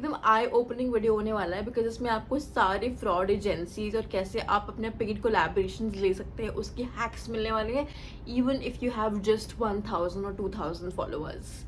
एकदम आई opening video होने वाला है, बिकॉज इसमें आपको सारे फ्रॉड एजेंसीज और कैसे आप अपने पेड कोलैबोरेशंस ले सकते हैं उसकी हैक्स मिलने वाले हैं, even if you have just 1000 और 2000 followers.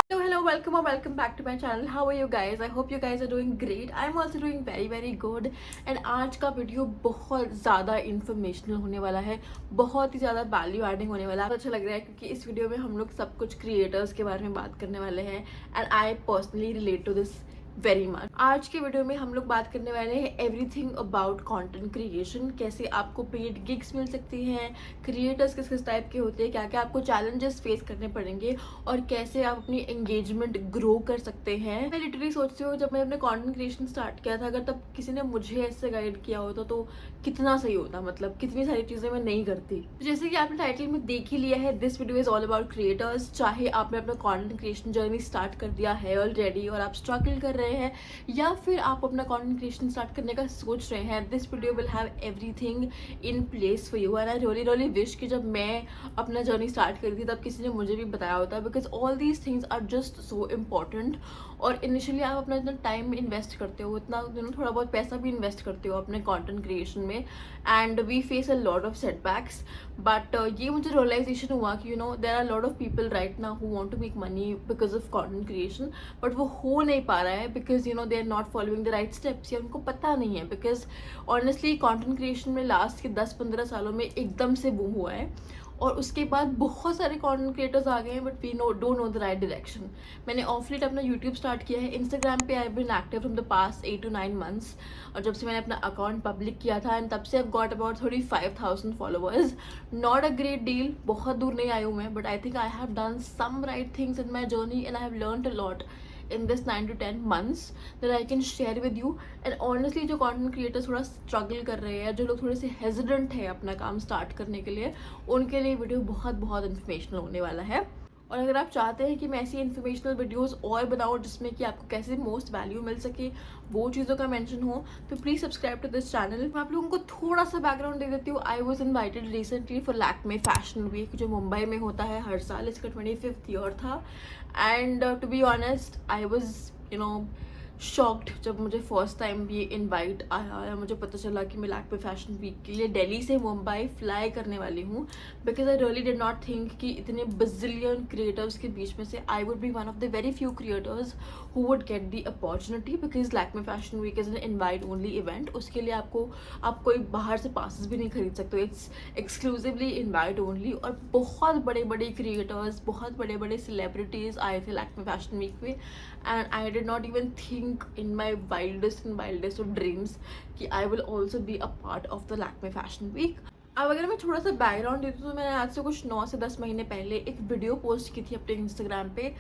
Hello, welcome or welcome back to my channel. How are you guys? I hope you guys are doing great. I'm also doing very good. And आज का video बहुत ज़्यादा informational होने वाला है, बहुत ही ज़्यादा वैल्यू एडिंग होने वाला है. अच्छा लग रहा है क्योंकि इस वीडियो में हम लोग सब कुछ क्रिएटर्स के बारे में बात करने वाले हैं and I personally relate to this very much. आज के वीडियो में हम लोग बात करने वाले हैं एवरीथिंग अबाउट कंटेंट क्रिएशन. कैसे आपको पेड गिग्स मिल सकती हैं, क्रिएटर्स किस किस टाइप के होते हैं, क्या क्या आपको चैलेंजेस फेस करने पड़ेंगे और कैसे आप अपनी एंगेजमेंट ग्रो कर सकते हैं. मैं लिटरली सोचती हूँ जब मैं अपने कंटेंट क्रिएशन स्टार्ट किया था, अगर तब किसी ने मुझे ऐसे गाइड किया होता तो कितना सही होता. मतलब कितनी सारी चीज़ें मैं नहीं करती. जैसे कि आपने टाइटल में देख ही लिया है, this video is all about creators. चाहे आपने अपना कंटेंट क्रिएशन जर्नी स्टार्ट कर दिया है ऑलरेडी और आप स्ट्रगल कर रहे हैं, या फिर आप अपना कंटेंट क्रिएशन स्टार्ट करने का सोच रहे हैं, this video will have everything in place for you. And I really wish कि जब मैं अपना जर्नी स्टार्ट करी थी तब किसी ने मुझे भी बताया होता, because all these things are just so important. और इनिशियली आप अपना इतना टाइम इन्वेस्ट करते हो, इतना थोड़ा बहुत पैसा भी इन्वेस्ट करते हो अपने कंटेंट क्रिएशन में, and we face a lot of setbacks. But ये मुझे रियलाइजेशन हुआ कि there are lot of people right now who want to make money because of content creation, but वो हो नहीं पा रहा है because they are not following the right steps, या उनको पता नहीं है. बिकॉज ऑनेस्टली कंटेंट क्रिएशन में लास्ट के 10-15 सालों में एकदम से बूम हुआ है और उसके बाद बहुत सारे कंटेंट क्रिएटर्स आ गए हैं, but we don't know the right direction. मैंने ऑफ लेट अपना यूट्यूब स्टार्ट किया है. इंस्टाग्राम पे I been active from the past 8 to 9 months, और जब से मैंने अपना अकाउंट पब्लिक किया था एंड तब से I got about 35,000 followers. Not a great deal, बहुत दूर नहीं आई हूँ मैं, but I think I have done some right things in my journey and I have learned a lot in this 9 to 10 months that I can share with you. And honestly जो content creators थोड़ा struggle कर रहे हैं, जो लोग थोड़े से hesitant है अपना काम start करने के लिए, उनके लिए वीडियो बहुत informational होने वाला है. और अगर आप चाहते हैं कि मैं ऐसी इन्फॉर्मेशनल वीडियोस और बनाऊँ जिसमें कि आपको कैसे मोस्ट वैल्यू मिल सके, वो चीज़ों का मेंशन हो, तो please subscribe to this channel. मैं आप लोगों को थोड़ा सा बैकग्राउंड दे देती हूँ. I was invited recently for Lakme fashion week, जो मुंबई में होता है हर साल. इसका 25th ईयर था. And to be honest I was shocked जब मुझे फर्स्ट टाइम ये इनवाइट आया या मुझे पता चला कि मैं लैक्मे फैशन वीक के लिए दिल्ली से मुंबई फ्लाई करने वाली हूँ. Because I really did not think कि इतने बजिलियन क्रिएटर्स के बीच में से I would be one of the very few creators who would get the opportunity. Because Lakme fashion week is an invite only event. उसके लिए आप कोई बाहर से पासिस भी नहीं खरीद सकते. It's exclusively invite only. और बहुत बड़े बड़े क्रिएटर्स, बहुत बड़े बड़े सेलिब्रिटीज़ आए थे लैक्मे फैशन वीक में, and I did not even think in my wildest of dreams कि I will also be a part of the Lakme Fashion Week. अब अगर मैं थोड़ा सा बैकग्राउंड देती हूँ तो मैंने आज से कुछ 9 से 10 महीने पहले एक वीडियो पोस्ट की थी अपने इंस्टाग्राम पे,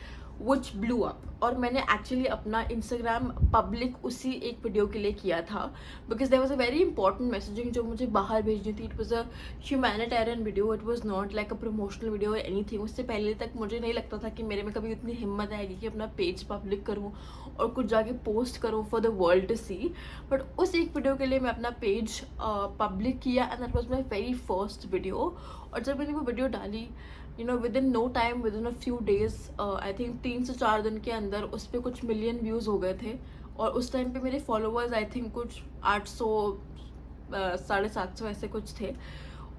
which blew up. और मैंने एक्चुअली अपना इंस्टाग्राम पब्लिक उसी एक वीडियो के लिए किया था, because there was a very important messaging जो मुझे बाहर भेजनी थी. It was a humanitarian video, it was not like a promotional video और एनीथिंग. उससे पहले तक मुझे नहीं लगता था कि मेरे में कभी उतनी हिम्मत आएगी कि अपना पेज पब्लिक करूँ और कुछ जाके पोस्ट करूँ for the world to see. But उस एक वीडियो के लिए मैं अपना पेज पब्लिक किया and that was my very first video. और जब मैंने वो वीडियो डाली, within no time, within a few days, I think 3 से 4 दिन के अंदर उस पर कुछ मिलियन व्यूज़ हो गए थे. और उस टाइम पे मेरे फॉलोअर्स आई थिंक कुछ 800 750 ऐसे कुछ थे.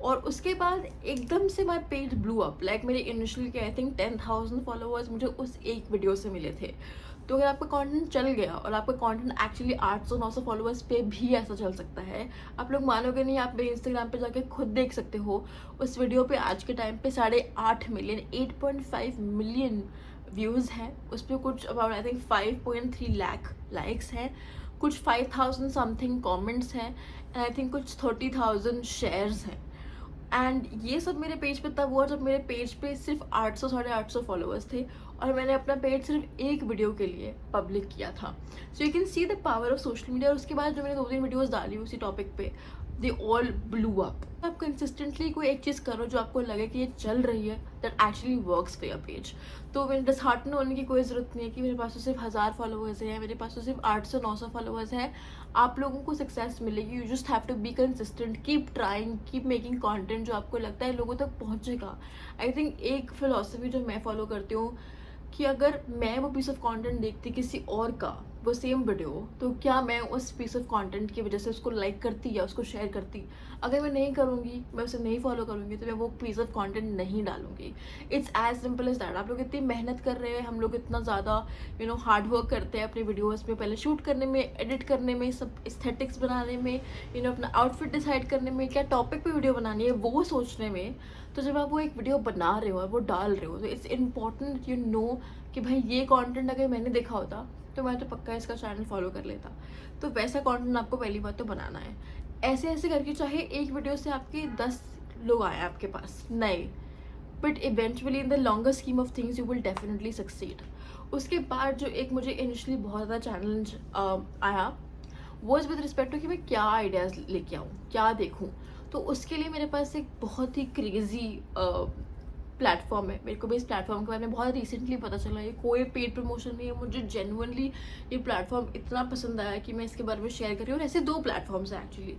और उसके बाद एकदम से my page blew up. Like मेरे इनिशियल के आई थिंक 10,000 फॉलोअर्स मुझे उस एक वीडियो से मिले थे. तो अगर आपका कंटेंट चल गया और आपका कंटेंट एक्चुअली 800-900 फॉलोअर्स पे भी ऐसा चल सकता है, आप लोग मानोगे नहीं. आप मेरे इंस्टाग्राम पे जाके खुद देख सकते हो. उस वीडियो पे आज के टाइम पे 8.5 मिलियन 8.5 मिलियन व्यूज़ हैं. उस पर कुछ about I think 5.3 lakh likes हैं, कुछ 5,000 समथिंग कॉमेंट्स हैं, एंड आई थिंक कुछ 30,000 शेयर्स हैं. एंड ये सब मेरे पेज पे तब हुआ जब मेरे पेज पे सिर्फ 800-850 फॉलोअर्स थे और मैंने अपना पेज सिर्फ एक वीडियो के लिए पब्लिक किया था. So you can see the power of social media. और उसके बाद जो मैंने 2-3 वीडियोस डाली उसी टॉपिक पे, दे ऑल ब्लू अप. आप कंसिस्टेंटली कोई एक चीज़ करो जो आपको लगे कि ये चल रही है, that actually works for your page. तो मैंने डिसहार्टन होने की कोई ज़रूरत नहीं है कि मेरे पास तो सिर्फ 1000 फॉलोअर्स हैं, मेरे पास तो सिर्फ 800-900 फॉलोअर्स हैं. आप लोगों को सक्सेस मिलेगी. You just have to be consistent, keep trying, keep making content जो आपको लगता है लोगों तक पहुँचेगा. आई थिंक एक फिलोसफी जो मैं फॉलो करती हूँ कि अगर मैं वो पीस ऑफ कंटेंट देखती किसी और का वो सेम वीडियो, तो क्या मैं उस पीस ऑफ कंटेंट की वजह से उसको लाइक करती या उसको शेयर करती? अगर मैं नहीं करूँगी, मैं उसे नहीं फॉलो करूँगी, तो मैं वो पीस ऑफ कंटेंट नहीं डालूँगी। It's as simple as that. आप लोग इतनी मेहनत कर रहे हैं, हम लोग इतना ज़्यादा हार्ड वर्क करते हैं अपने वीडियोज़ में, पहले शूट करने में, एडिट करने में, सब एस्थेटिक्स बनाने में, अपना आउटफिट डिसाइड करने में, क्या टॉपिक पे वीडियो बनानी है वो सोचने में। तो जब आप वो एक वीडियो बना रहे हो और वो डाल रहे हो, तो इट्स इम्पॉर्टेंट कि भाई ये कंटेंट अगर मैंने देखा होता तो मैं तो पक्का इसका चैनल फॉलो कर लेता। तो वैसा कंटेंट आपको पहली बात तो बनाना है। ऐसे ऐसे करके चाहे एक वीडियो से आपके 10 लोग आए आपके पास नए, but eventually in the longer scheme of things you will definitely succeed. उसके बाद जो एक मुझे इनिशियली बहुत ज़्यादा चैलेंज आया वो इज़ विद रिस्पेक्ट टू कि मैं क्या आइडियाज़ लेके आऊँ, क्या देखूँ। तो उसके लिए मेरे पास एक बहुत ही क्रेज़ी प्लेटफॉर्म है। मेरे को भी इस प्लेटफॉर्म के बारे में बहुत रिसेंटली पता चला। ये कोई पेड प्रमोशन नहीं है, मुझे जेन्युइनली ये प्लेटफॉर्म इतना पसंद आया कि मैं इसके बारे में शेयर कर रही हूँ। और ऐसे 2 प्लेटफॉर्म्स हैं एक्चुअली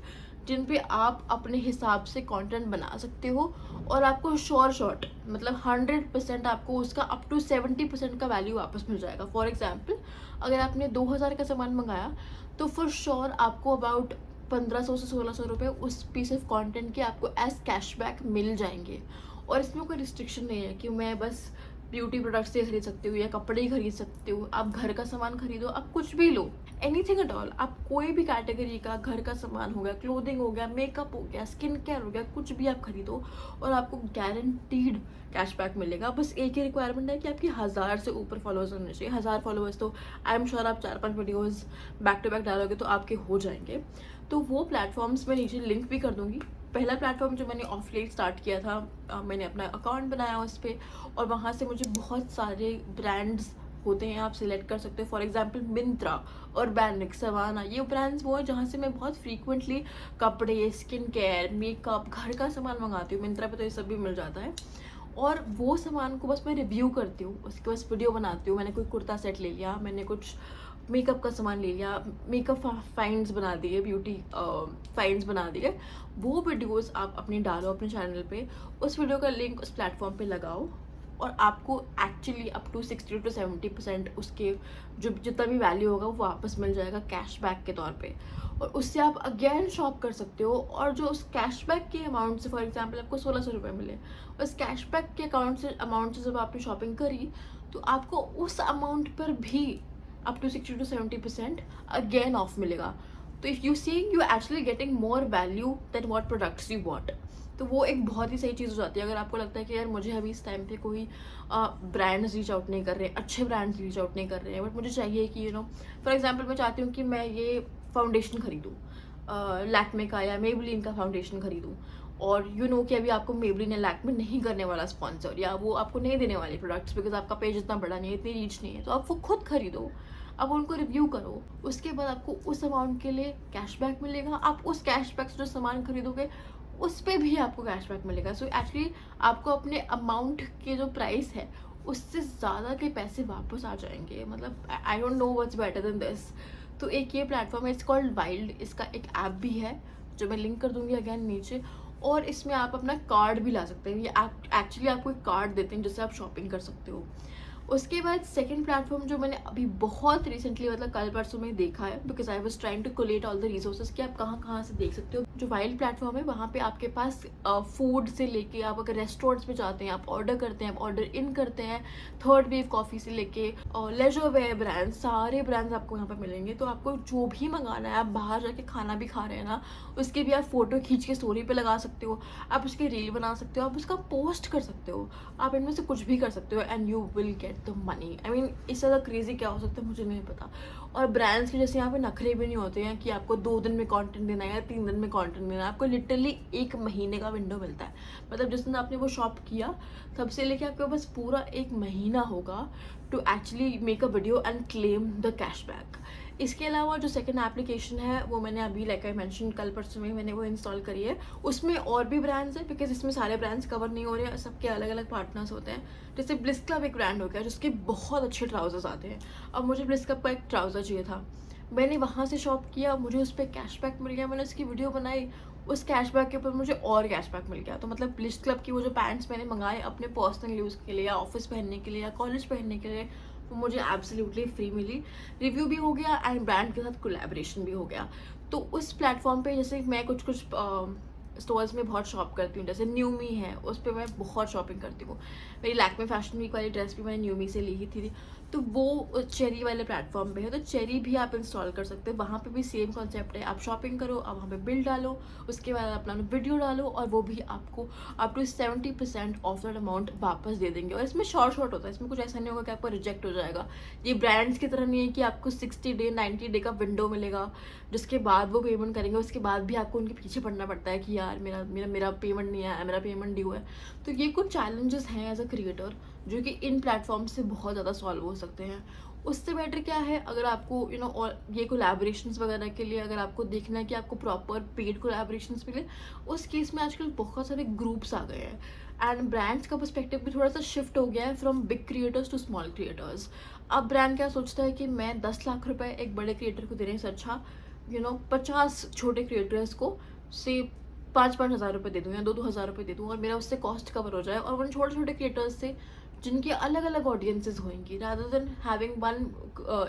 जिन पे आप अपने हिसाब से कंटेंट बना सकते हो और आपको शॉर्ट मतलब 100% आपको उसका अप टू 70% का वैल्यू वापस मिल जाएगा। फॉर एग्जाम्पल, अगर आपने 2000 का सामान मंगाया तो फॉर श्योर आपको अबाउट 1500 से 1600 रुपये उस पीस ऑफ कंटेंट के आपको एज कैशबैक मिल जाएंगे। और इसमें कोई रिस्ट्रिक्शन नहीं है कि मैं बस ब्यूटी प्रोडक्ट्स ही खरीद सकती हूँ या कपड़े ही खरीद सकती हूँ। आप घर का सामान खरीदो, आप कुछ भी लो, एनीथिंग एट ऑल। आप कोई भी कैटेगरी का घर का सामान हो गया, क्लोथिंग हो गया, मेकअप हो गया, स्किन केयर हो गया, कुछ भी आप खरीदो और आपको गारंटीड कैशबैक मिलेगा। बस एक ही रिक्वायरमेंट है कि आपकी 1000 से ऊपर फॉलोअर्स होने चाहिए। 1000 फॉलोअर्स तो आई एम श्योर आप 4-5 वीडियोज़ बैक टू बैक डालोगे तो आपके हो जाएंगे। तो वो प्लेटफॉर्म्स मैं नीचे लिंक भी कर दूँगी। पहला प्लेटफॉर्म जो मैंने ऑफ लेट स्टार्ट किया था, मैंने अपना अकाउंट बनाया उस पर और वहाँ से मुझे बहुत सारे ब्रांड्स होते हैं, आप सिलेक्ट कर सकते हो। फॉर एग्जांपल मिंत्रा और बैनिक, सवाना, ये ब्रांड्स वो है जहाँ से मैं बहुत फ्रीक्वेंटली कपड़े, स्किन केयर, मेकअप, घर का सामान मंगाती हूँ। मिंत्रा पे तो ये सब भी मिल जाता है और वो सामान को बस मैं रिव्यू करती हूँ, उसके बस वीडियो बनाती हूँ। मैंने कोई कुर्ता सेट ले लिया, मैंने कुछ मेकअप का सामान ले लिया, मेकअप फाइंड्स बना दिए, ब्यूटी फाइंड्स बना दिए। वो वीडियोस आप अपने डालो अपने चैनल पे, उस वीडियो का लिंक उस प्लेटफॉर्म पे लगाओ और आपको एक्चुअली अप टू 60 to 70% उसके जो जितना भी वैल्यू होगा वो वापस मिल जाएगा कैशबैक के तौर पे। और उससे आप अगेन शॉप कर सकते हो और जो उस कैशबैक के अमाउंट से, फॉर एग्जांपल आपको 1600 रुपये मिले, उस कैशबैक के अमाउंट से जब आपने शॉपिंग करी तो आपको उस अमाउंट पर भी up to 60 to 70% again off मिलेगा। तो if you see you actually getting more value that what products you bought. तो वो एक बहुत ही सही चीज़ हो जाती है। अगर आपको लगता है कि यार मुझे अभी इस टाइम पे कोई ब्रांड्स रीच आउट नहीं कर रहे, अच्छे ब्रांड्स रीच आउट नहीं कर रहे हैं, बट मुझे चाहिए कि फॉर एग्जांपल मैं चाहती हूँ कि मैं ये फाउंडेशन खरीदूँ, लैक्मे का या मेबलिन का फाउंडेशन खरीदूँ, और कि अभी आपको मेबलिन या लैक्मे नहीं करने वाला स्पॉन्सर या वो आपको नहीं देने वाले प्रोडक्ट्स बिकॉज आपका पेज इतना बड़ा नहीं है, इतनी रीच नहीं है, तो आप वो खुद खरीदो, आप उनको रिव्यू करो, उसके बाद आपको उस अमाउंट के लिए कैशबैक मिलेगा। आप उस कैशबैक से जो सामान खरीदोगे उस पर भी आपको कैशबैक मिलेगा। सो एक्चुअली आपको अपने अमाउंट के जो प्राइस है उससे ज़्यादा के पैसे वापस आ जाएंगे। मतलब I don't know what's better than this. तो एक ये प्लेटफॉर्म है, इट्स कॉल्ड वाइल्ड। इसका एक ऐप भी है जो मैं लिंक कर दूंगी अगेन नीचे, और इसमें आप अपना कार्ड भी ला सकते हैं। ये एक्चुअली आपको एक कार्ड देते हैं जिससे आप शॉपिंग कर सकते हो। उसके बाद सेकंड प्लेटफॉर्म जो मैंने अभी बहुत रिसेंटली मतलब कल परसों में देखा है, because I was trying to collate all the resources कि आप कहाँ कहाँ से देख सकते हो। जो वाइल्ड प्लेटफॉर्म है वहाँ पे आपके पास फूड से लेके, आप अगर रेस्टोरेंट्स में जाते हैं, आप ऑर्डर करते हैं, आप ऑर्डर इन करते हैं, थर्ड वेव कॉफ़ी से लेके और लेजर वेयर ब्रांड्स, सारे ब्रांड्स आपको यहाँ पर मिलेंगे। तो आपको जो भी मंगाना है, आप बाहर जाके खाना भी खा रहे हैं ना, उसके भी आप फोटो खींच के स्टोरी पे लगा सकते हो, आप उसकी रील बना सकते हो, आप उसका पोस्ट कर सकते हो, आप इनमें से कुछ भी कर सकते हो and you will get the money. I mean इससे ज़्यादा क्रेजी क्या हो सकता है मुझे नहीं पता। और ब्रांड्स के जैसे यहाँ पे नखरे भी नहीं होते हैं कि आपको 2 दिन में कंटेंट देना है या 3 दिन में कंटेंट देना है। आपको लिटरली 1 महीने का विंडो मिलता है। मतलब जिस दिन आपने वो शॉप किया तब से लेके आपके पास पूरा 1 महीना होगा to actually make a video and claim the cashback. इसके अलावा जो सेकंड एप्लीकेशन है वो मैंने अभी लाइक आई मेंशन कल परसों में मैंने वो इंस्टॉल करी है। उसमें और भी ब्रांड्स हैं बिकॉज इसमें सारे ब्रांड्स कवर नहीं हो रहे हैं, सबके अलग अलग पार्टनर्स होते हैं। जैसे ब्लिस क्लब एक ब्रांड हो गया जिसके बहुत अच्छे ट्राउजर्स आते हैं। अब मुझे ब्लिस क्लब का एक ट्राउज़र चाहिए था, मैंने वहाँ से शॉप किया, मुझे उस पर कैशबैक मिल गया, मैंने उसकी वीडियो बनाई, उस कैशबैक के ऊपर मुझे और कैशबैक मिल गया। तो मतलब ब्लिस क्लब की वो जो पैंट्स मैंने मंगाए अपने पर्सनल यूज़ के लिए या ऑफिस पहनने के लिए या कॉलेज पहनने के लिए, वो मुझे एब्सोल्युटली फ्री मिली। रिव्यू भी हो गया एंड ब्रांड के साथ कोलैबोरेशन भी हो गया। तो उस प्लेटफॉर्म पे जैसे मैं कुछ कुछ स्टोर्स में बहुत शॉप करती हूँ, जैसे न्यूमी है, उस पर मैं बहुत शॉपिंग करती हूँ। मेरी लैक्मे फैशन वीक वाली ड्रेस भी मैंने न्यूमी से ली ही थी। तो वो चेरी वाले प्लेटफॉर्म पे है, तो चेरी भी आप इंस्टॉल कर सकते हैं। वहाँ पे भी सेम कॉन्सेप्ट है, आप शॉपिंग करो, आप वहाँ पे बिल डालो, उसके बाद अपना वीडियो डालो और वो भी आपको up to 70% off that amount वापस दे देंगे। और इसमें शॉर्ट होता है, इसमें कुछ ऐसा नहीं होगा कि आपको रिजेक्ट हो जाएगा। ये ब्रांड्स की तरह नहीं है कि आपको 60 डे 90 डे का विंडो मिलेगा जिसके बाद वो पेमेंट करेंगे, उसके बाद भी आपको उनके पीछे पड़ना पड़ता है कि यार मेरा मेरा मेरा पेमेंट नहीं आया, मेरा पेमेंट ड्यू है। तो ये कुछ चैलेंजेस हैं एज अ क्रिएटर जो कि इन प्लेटफॉर्म से बहुत ज़्यादा सॉल्व हो सकते हैं। उससे बेटर क्या है, अगर आपको और ये कोलैबोरेशंस वगैरह के लिए अगर आपको देखना है कि आपको प्रॉपर पेड कोलैबोरेशंस मिले, उस केस में आजकल बहुत सारे ग्रुप्स आ गए हैं एंड ब्रांड्स का पर्सपेक्टिव भी थोड़ा सा शिफ्ट हो गया है from big creators to small creators. अब ब्रांड क्या सोचता है कि मैं 10 लाख रुपए एक बड़े क्रिएटर को देने से अच्छा 50 छोटे क्रिएटर्स को से 5-5 हज़ार रुपये दे दूँ या 2-2 हज़ार रुपये दे दूँ और मेरा उससे कॉस्ट कवर हो जाए, और उन छोटे छोटे क्रिएटर्स से जिनकी अलग अलग ऑडियंसेस होंगी, rather than having one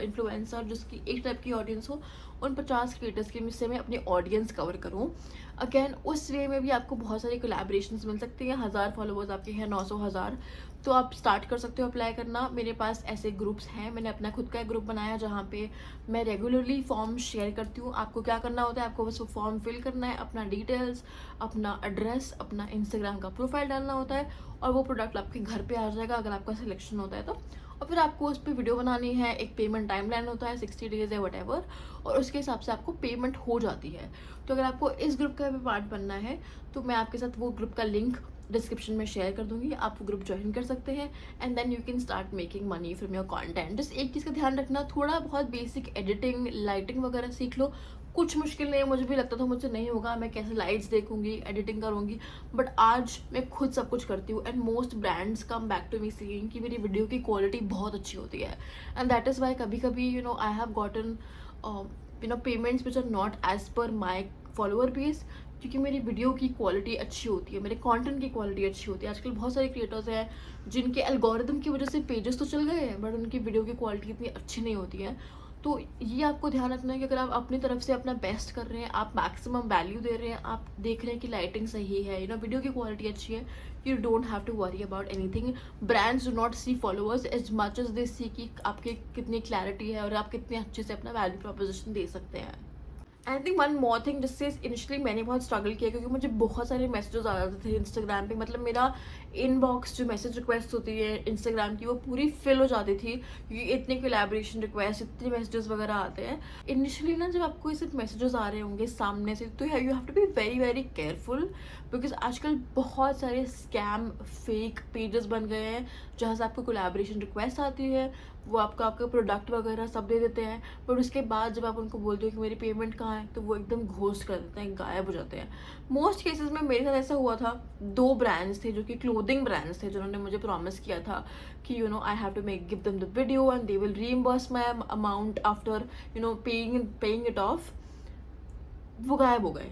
influencer जिसकी एक टाइप की ऑडियंस हो, उन 50 क्रिएटर्स के से मैं अपनी ऑडियंस कवर करूँ। अगेन उस वे में भी आपको बहुत सारी कोलैबोरेशंस मिल सकती हैं। 1000 फॉलोवर्स आपके हैं, 900 हज़ार, तो आप स्टार्ट कर सकते हो अप्लाई करना। मेरे पास ऐसे ग्रुप्स हैं, मैंने अपना खुद का एक ग्रुप बनाया जहाँ पे मैं रेगुलरली फॉर्म शेयर करती हूँ। आपको क्या करना होता है, आपको बस वो फॉर्म फिल करना है, अपना डिटेल्स, अपना एड्रेस, अपना इंस्टाग्राम का प्रोफाइल डालना होता है और वो प्रोडक्ट आपके घर पे आ जाएगा अगर आपका सिलेक्शन होता है तो। और फिर आपको उस पर वीडियो बनानी है, एक पेमेंट टाइमलाइन होता है 60 डेज या वटेवर, और उसके हिसाब से आपको पेमेंट हो जाती है। तो अगर आपको इस ग्रुप का भी पार्ट बनना है तो मैं आपके साथ वो ग्रुप का लिंक डिस्क्रिप्शन में शेयर कर दूंगी, आप वो ग्रुप ज्वाइन कर सकते हैं and then you can start making money from your content. Just एक चीज़ का ध्यान रखना, थोड़ा बहुत बेसिक एडिटिंग लाइटिंग वगैरह सीख लो। कुछ मुश्किल नहीं है, मुझे भी लगता था मुझसे नहीं होगा, मैं कैसे लाइट्स देखूंगी, एडिटिंग करूंगी, बट आज मैं खुद सब कुछ करती हूँ and most brands come back to me saying कि मेरी वीडियो की क्वालिटी बहुत अच्छी होती है। एंड दैट इज़ वाई कभी कभी I have gotten payments which are not as per my follower base, क्योंकि मेरी वीडियो की क्वालिटी अच्छी होती है, मेरे कंटेंट की क्वालिटी अच्छी होती है। आजकल बहुत सारे क्रिएटर्स हैं जिनके एल्गोरिदम की वजह से पेजेस तो चल गए हैं बट उनकी वीडियो की क्वालिटी इतनी अच्छी नहीं होती है। तो ये आपको ध्यान रखना है कि अगर आप अपनी तरफ से अपना बेस्ट कर रहे हैं, आप मैक्सिमम वैल्यू दे रहे हैं, आप देख रहे हैं कि लाइटिंग सही है, वीडियो की क्वालिटी अच्छी है, you don't have to worry about anything. Brands do not see followers as much as they see कि आपकी कितनी क्लैरिटी है और आप कितने अच्छे से अपना वैल्यू प्रोपोजिशन दे सकते हैं। I think one more thing जिससे इनिशियली मैंने बहुत स्ट्रगल किया, क्योंकि मुझे बहुत सारे मैसेजेस आ जाते थे इंस्टाग्राम पे, मतलब मेरा इनबॉक्स जो मैसेज रिक्वेस्ट होती है इंस्टाग्राम की वो पूरी फिल हो जाती थी, क्योंकि इतने कोलैबोरेशन रिक्वेस्ट, इतने मैसेजेस वगैरह आते हैं। इनिशियली ना जब आपको ऐसे मैसेजेस आ रहे होंगे सामने से तो you have to be very very careful, because आजकल बहुत सारे स्कैम फेक पेजेस बन गए हैं जहाँ से आपको कोलैबोरेशन रिक्वेस्ट आती है, वो आपका प्रोडक्ट वगैरह सब दे देते हैं, बट उसके बाद जब आप उनको बोलते हो कि मेरी पेमेंट कहाँ है तो वो एकदम घोस्ट कर देते हैं, गायब हो जाते हैं। मोस्ट केसेस में मेरे साथ ऐसा हुआ था, 2 ब्रांड्स थे जो कि क्लोथिंग ब्रांड्स थे जिन्होंने मुझे प्रॉमिस किया था कि I have to give them the video and they will reimburse my amount after paying it off. वो गायब हो गए।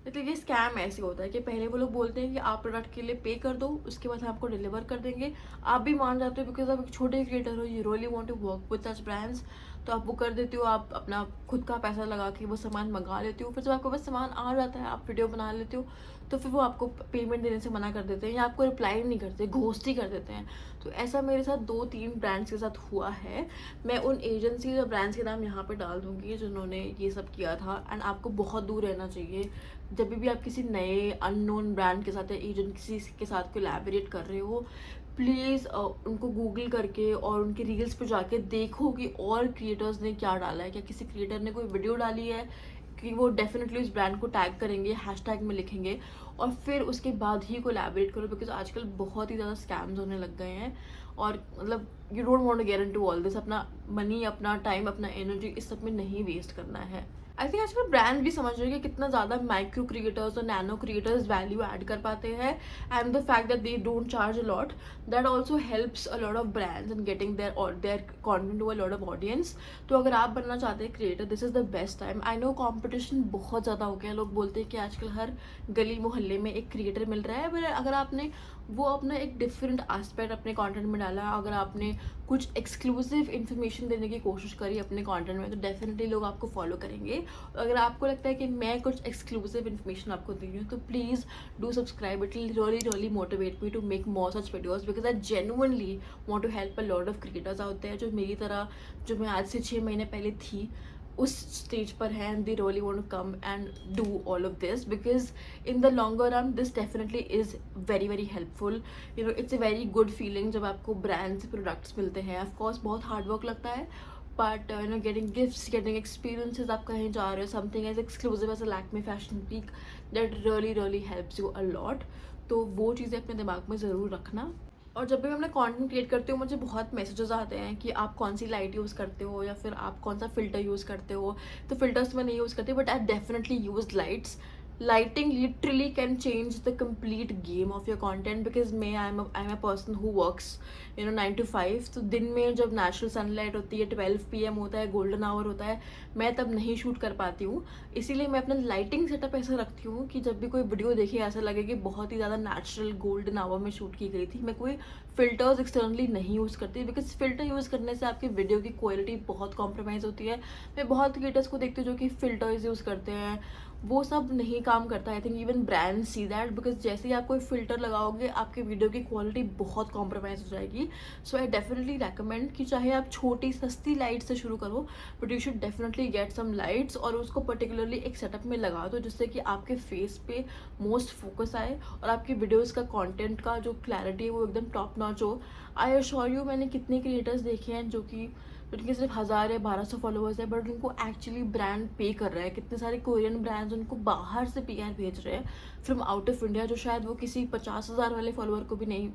मतलब ये स्कैम ऐसे होता है कि पहले वो लोग बोलते हैं कि आप प्रोडक्ट के लिए पे कर दो, उसके बाद हम आपको डिलीवर कर देंगे, आप भी मान जाते हो बिकॉज आप एक छोटे क्रिएटर हो, you really want to work with such brands, तो आप वो कर देते हो, आप अपना खुद का पैसा लगा के वो सामान मंगा लेते हो। फिर जब आपको बस सामान आ जाता है, आप वीडियो बना लेते हो, तो फिर वो आपको पेमेंट देने से मना कर देते हैं या आपको रिप्लाई नहीं करते, घोस्ट ही कर देते हैं। तो ऐसा मेरे साथ 2-3 ब्रांड्स के साथ हुआ है। मैं उन एजेंसीज और ब्रांड्स के नाम यहाँ पे डाल दूँगी जिन्होंने ये सब किया था। एंड आपको बहुत दूर रहना चाहिए जब भी आप किसी नए अननोन ब्रांड के साथ या एजेंसी के साथ कोलैबोरेट कर रहे हो। प्लीज़ उनको गूगल करके और उनके रील्स पे जाके देखो कि और क्रिएटर्स ने क्या डाला है, क्या किसी क्रिएटर ने कोई वीडियो डाली है कि वो डेफिनेटली उस ब्रांड को टैग करेंगे, हैशटैग में लिखेंगे, और फिर उसके बाद ही कोलैबोरेट करो, बिकॉज आजकल बहुत ही ज़्यादा स्कैम्स होने लग गए हैं। और मतलब you don't want to get into all this, अपना मनी, अपना टाइम, अपना एनर्जी इस सब में नहीं वेस्ट करना है। आई थिंक आजकल ब्रांड भी समझ रहे हैं कि कितना ज़्यादा माइक्रो क्रिएटर्स और नैनो क्रिएटर्स वैल्यू ऐड कर पाते हैं, and the fact that they don't charge a lot, that also helps a lot of brands in getting their content to a lot of audience. तो अगर आप बनना चाहते हैं creator, this is the best time. I know competition बहुत ज़्यादा हो गया, लोग बोलते हैं कि आजकल हर गली मोहल्ले में एक क्रिएटर मिल रहा है, पर अगर आपने वो अपना एक डिफरेंट एस्पेक्ट अपने कंटेंट में डाला, अगर आपने कुछ एक्सक्लूसिव इन्फॉर्मेशन देने की कोशिश करी अपने कंटेंट में, तो डेफिनेटली लोग आपको फॉलो करेंगे। अगर आपको लगता है कि मैं कुछ एक्सक्लूसिव इन्फॉर्मेशन आपको दे रही हूँ, तो please do subscribe, it will really motivate me to make more such videos, because I genuinely want to help a lot of creators out there जो मेरी तरह, जो मैं आज से 6 महीने पहले थी, उस स्टेज पर है, and they really want to come and do all of this, because in the longer run this definitely is very helpful. You know, it's a very good feeling जब आपको ब्रांड से प्रोडक्ट्स मिलते हैं। Of course बहुत hard work लगता है, but you know, getting gifts, getting experiences, आप कहीं जा रहे हो, something as exclusive as a Lakme fashion week, that really helps you a lot. तो वो चीज़ें अपने दिमाग में ज़रूर रखना। और जब भी मैं अपना कंटेंट क्रिएट करती हूँ, मुझे बहुत मैसेजेस आते हैं कि आप कौन सी लाइट यूज़ करते हो, या फिर आप कौन सा फ़िल्टर यूज़ करते हो। तो फ़िल्टर्स मैं नहीं यूज़ करती, but I definitely use lights. Lighting literally can change the complete game of your content, because I'm a person who works, you know, 9 to 5. तो दिन में जब नेचुरल सनलाइट होती है, 12 PM होता है, गोल्डन आवर होता है, मैं तब नहीं शूट कर पाती हूँ। इसीलिए मैं अपना लाइटिंग सेटअप ऐसा रखती हूँ कि जब भी कोई वीडियो देखे ऐसा लगे कि बहुत ही ज़्यादा नेचुरल गोल्डन आवर में शूट की गई थी। मैं कोई फ़िल्टर्स एक्सटर्नली नहीं यूज़ करती, बिकॉज फ़िल्टर यूज़ करने से आपकी वीडियो की क्वालिटी बहुत कॉम्प्रोमाइज़ होती है। मैं बहुत क्रिएटर्स को देखती हूँ जो कि फ़िल्टर्स यूज़ करते हैं, वो सब नहीं काम करता। I think even brand see that, because जैसे ही आप कोई फिल्टर लगाओगे, आपकी वीडियो की क्वालिटी बहुत कॉम्प्रोमाइज़ हो जाएगी। सो आई डेफिनेटली रेकमेंड कि चाहे आप छोटी सस्ती लाइट से शुरू करो, but you should definitely get some lights, और उसको पर्टिकुलरली एक सेटअप में लगा दो, जिससे कि आपके फेस पे मोस्ट फोकस आए और आपकी वीडियोज़ का कॉन्टेंट का जो क्लैरिटी है वो एकदम टॉप नॉच हो। आई अश्योर यू, मैंने कितने क्रिएटर्स देखे हैं जिनके सिर्फ 1000 या 1200 फॉलोअर्स है, बट उनको एक्चुअली ब्रांड पे कर रहा है। कितने सारे कोरियन ब्रांड्स उनको बाहर से PR भेज रहे हैं फ्रॉम आउट ऑफ इंडिया, जो शायद वो किसी 50,000 वाले फॉलोअर को भी नहीं,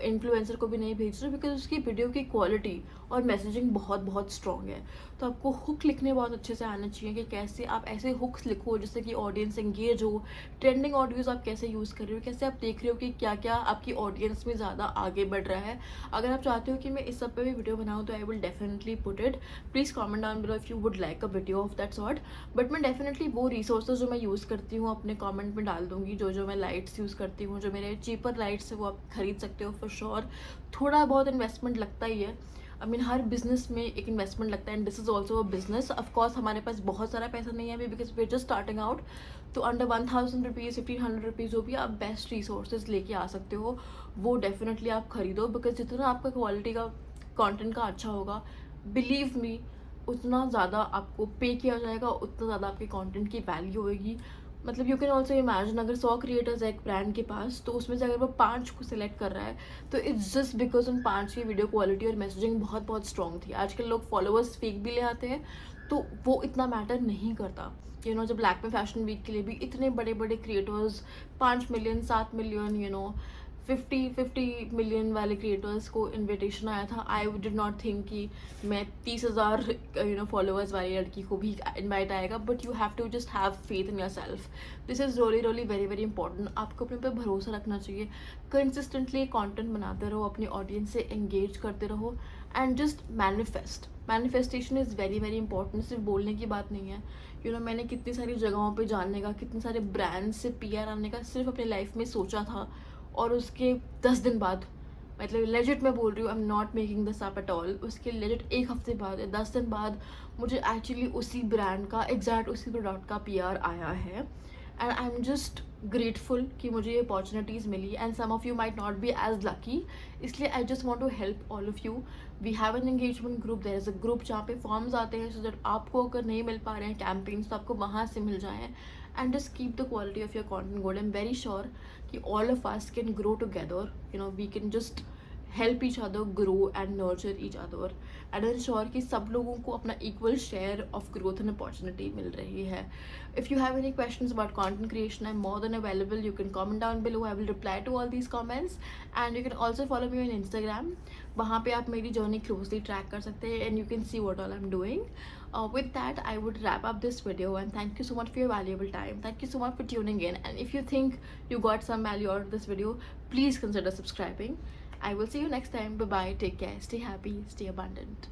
इन्फ्लुएंसर को भी नहीं भेज रहे, बिकॉज उसकी वीडियो की क्वालिटी और मैसेजिंग बहुत स्ट्रॉन्ग है। तो आपको हुक लिखने बहुत अच्छे से आना चाहिए कि कैसे आप ऐसे हुक्स लिखो जिससे कि ऑडियंस एंगेज हो। ट्रेंडिंग ऑडियोज आप कैसे यूज़ कर रहे हो, कैसे आप देख रहे हो कि क्या क्या आपकी ऑडियंस में ज़्यादा आगे बढ़ रहा है। अगर आप चाहते हो कि मैं इस सब पे भी वीडियो बनाऊँ, तो I will definitely put it. Please comment down below if you would like a video of that sort. But मैं डेफिनेटली वो रिसोर्सेज जो मैं यूज़ करती हूँ अपने कमेंट में डाल दूँगी। जो मैं लाइट्स यूज़ करती हूँ, जो मेरे चीपर लाइट्स है, वो आप खरीद सकते हो फॉर श्योर। थोड़ा बहुत इन्वेस्टमेंट लगता ही है। आई मीन, हर बिजनेस में एक इन्वेस्टमेंट लगता है, and this is also a business. Of course हमारे पास बहुत सारा पैसा नहीं है अभी, because we are just starting out. तो अंडर 1000 रुपीज़, 1500 रुपीज़ जो भी आप बेस्ट रिसोर्सेज लेके आ सकते हो, वो डेफिनेटली आप खरीदो। बिकॉज जितना आपका क्वालिटी का कंटेंट का अच्छा होगा, बिलीव मी, उतना ज़्यादा आपको पे किया जाएगा, उतना ज़्यादा आपके कंटेंट की वैल्यू होगी। मतलब यू कैन ऑल्सो इमेजिन, अगर 100 क्रिएटर्स है एक ब्रांड के पास, तो उसमें से अगर वो 5 को सिलेक्ट कर रहा है, तो इट्स जस्ट बिकॉज उन 5 की वीडियो क्वालिटी और मैसेजिंग बहुत स्ट्रॉन्ग थी। आजकल लोग फॉलोअर्स फेक भी ले आते हैं, तो वो इतना मैटर नहीं करता। यू नो, जब लैक्मे फैशन वीक के लिए भी इतने बड़े creators 5 million, 7 million, you know, 50 million वाले क्रिएटर्स को इनविटेशन आया था, आई डिड नॉट थिंक कि मैं 30,000 यू नो फॉलोअर्स वाली लड़की को भी इनवाइट आएगा। But you have to just have faith in yourself. This is really very important. आपको अपने पे भरोसा रखना चाहिए, कंसिस्टेंटली कंटेंट बनाते रहो, अपनी ऑडियंस से एंगेज करते रहो, and just manifestation is very important. सिर्फ बोलने की बात नहीं है। यू नो, मैंने कितनी सारी जगहों पे जानने का, कितने सारे ब्रांड्स से PR आने का सिर्फ अपनी लाइफ में सोचा था, और उसके 10 दिन बाद, मतलब लेजिट मैं बोल रही हूँ, I am not making this up at all, उसके लेजिट 1 हफ्ते बाद या 10 दिन बाद मुझे एक्चुअली उसी ब्रांड का, एग्जैक्ट उसी प्रोडक्ट का PR आया है। And I am just grateful कि मुझे ये अपॉर्चुनिटीज़ मिली, and some of you might not be as lucky. इसलिए I just want to help all of you. We have an engagement group, there is a group जहाँ पे forms आते हैं, so that आपको अगर नहीं मिल पा रहे हैं कैंपेन्स, तो आपको वहाँ से मिल जाएँ। And just keep the quality of your content good. I'm very sure that all of us can grow together. You know, we can just help each other grow and nurture each other, and ensure कि सब लोगों को अपना equal share of growth and opportunity मिल रही है. If you have any questions about content creation, I'm more than available. You can comment down below. I will reply to all these comments, and you can also follow me on Instagram. वहाँ पे आप मेरी journey closely track कर सकते हैं, and you can see what all I'm doing. With that, I would wrap up this video, and thank you so much for your valuable time. Thank you so much for tuning in, and if you think you got some value out of this video, please consider subscribing. I will see you next time. Bye bye, take care, stay happy, stay abundant.